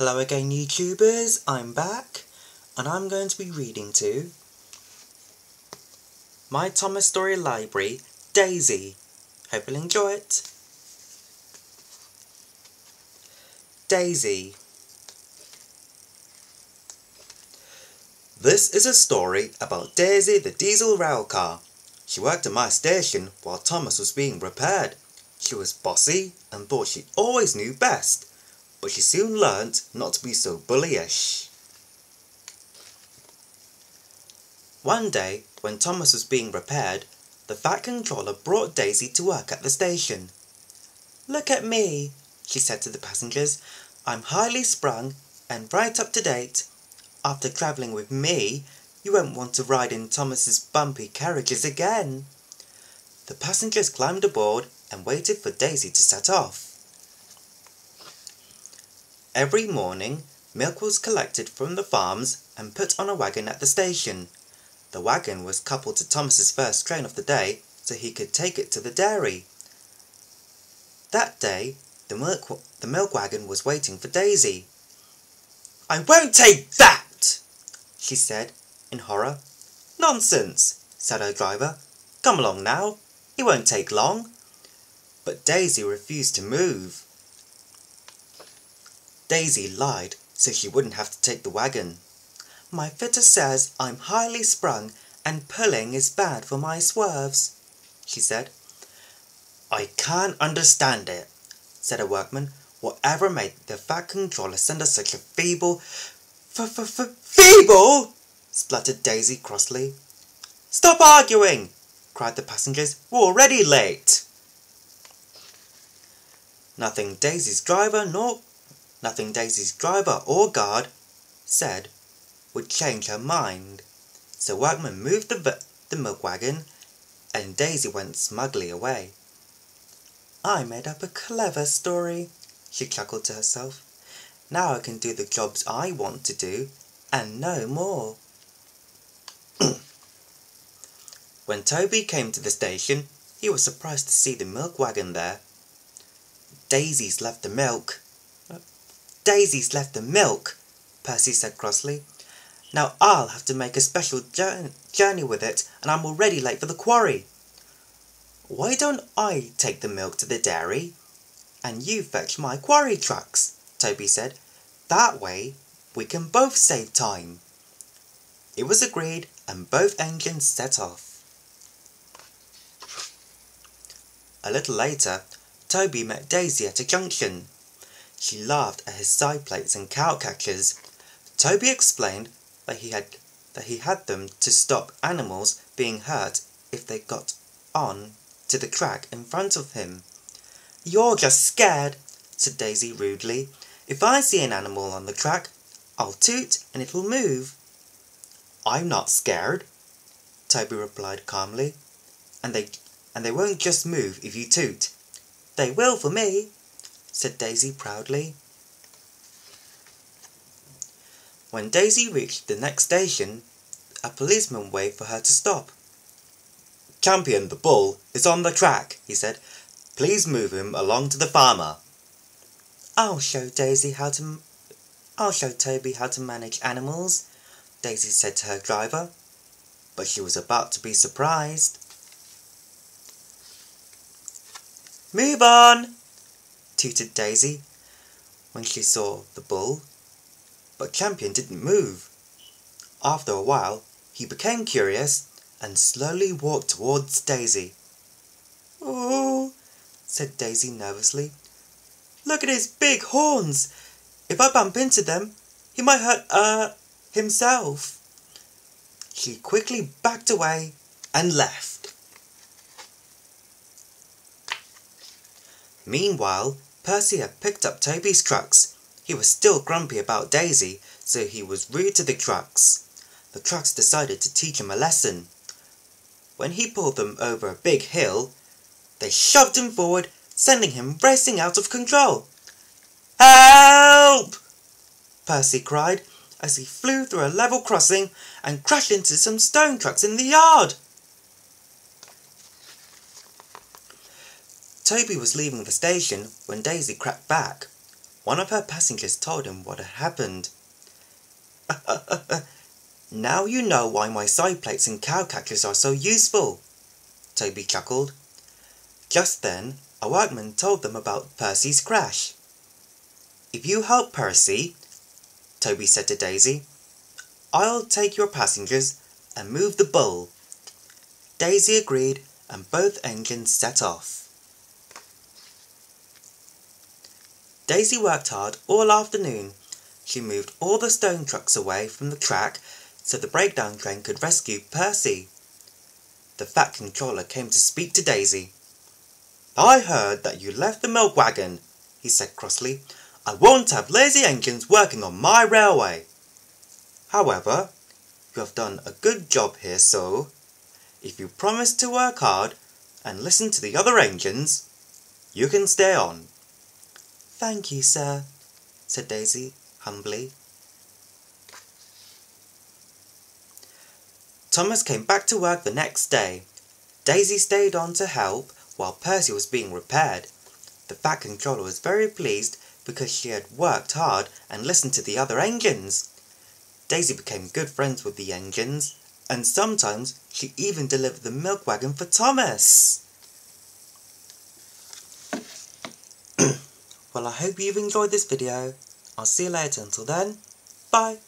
Hello again YouTubers, I'm back and I'm going to be reading to My Thomas Story Library, Daisy. Hope you'll enjoy it. Daisy. This is a story about Daisy the diesel rail car. She worked at my station while Thomas was being repaired. She was bossy and thought she always knew best, but she soon learnt not to be so bullyish. One day, when Thomas was being repaired, the Fat Controller brought Daisy to work at the station. "Look at me," she said to the passengers. "I'm highly sprung and right up to date. After travelling with me, you won't want to ride in Thomas's bumpy carriages again." The passengers climbed aboard and waited for Daisy to set off. Every morning, milk was collected from the farms and put on a wagon at the station. The wagon was coupled to Thomas's first train of the day so he could take it to the dairy. That day, the milk wagon was waiting for Daisy. "I won't take that!" she said in horror. "Nonsense," said her driver. "Come along now, it won't take long." But Daisy refused to move. Daisy lied so she wouldn't have to take the wagon. "My fitter says I'm highly sprung and pulling is bad for my swerves," she said. "I can't understand it," said a workman. "Whatever made the Fat Controller send us such a feeble..." "Feeble?" spluttered Daisy crossly. "Stop arguing!" cried the passengers. "We're already late." Nothing Daisy's driver or guard said would change her mind, so workmen moved the milk wagon and Daisy went smugly away. "I made up a clever story," she chuckled to herself. "Now I can do the jobs I want to do and no more." When Toby came to the station, he was surprised to see the milk wagon there. "Daisy's left the milk," Percy said crossly. "Now I'll have to make a special journey with it, and I'm already late for the quarry." "Why don't I take the milk to the dairy, and you fetch my quarry trucks?" Toby said. "That way we can both save time." It was agreed, and both engines set off. A little later, Toby met Daisy at a junction. She laughed at his side plates and cow catchers. Toby explained that he had them to stop animals being hurt if they got on to the track in front of him. "You're just scared," said Daisy rudely. "If I see an animal on the track, I'll toot and it'll move." "I'm not scared," Toby replied calmly. And they won't just move if you toot." "They will for me," said Daisy proudly. When Daisy reached the next station, a policeman waved for her to stop. "Champion the bull is on the track," he said. "Please move him along to the farmer." I'll show Toby how to manage animals," Daisy said to her driver, but she was about to be surprised. "Move on," tooted Daisy when she saw the bull, but Champion didn't move. After a while, he became curious and slowly walked towards Daisy. "Oh," said Daisy nervously. "Look at his big horns. If I bump into them, he might hurt, himself." She quickly backed away and left. Meanwhile, Percy had picked up Toby's trucks. He was still grumpy about Daisy, so he was rude to the trucks. The trucks decided to teach him a lesson. When he pulled them over a big hill, they shoved him forward, sending him racing out of control. "Help!" Percy cried as he flew through a level crossing and crashed into some stone trucks in the yard. Toby was leaving the station when Daisy crept back. One of her passengers told him what had happened. Now you know why my side plates and cow catchers are so useful, Toby chuckled. Just then, a workman told them about Percy's crash. If you help Percy, Toby said to Daisy, I'll take your passengers and move the bull. Daisy agreed and both engines set off. Daisy worked hard all afternoon. She moved all the stone trucks away from the track so the breakdown train could rescue Percy. The Fat Controller came to speak to Daisy. I heard that you left the milk wagon, he said crossly. I won't have lazy engines working on my railway. However, you have done a good job here, so if you promise to work hard and listen to the other engines, you can stay on. Thank you, sir, said Daisy humbly. Thomas came back to work the next day. Daisy stayed on to help while Percy was being repaired. The Fat Controller was very pleased because she had worked hard and listened to the other engines. Daisy became good friends with the engines, and sometimes she even delivered the milk wagon for Thomas. Well, I hope you've enjoyed this video. I'll see you later. Until then, bye.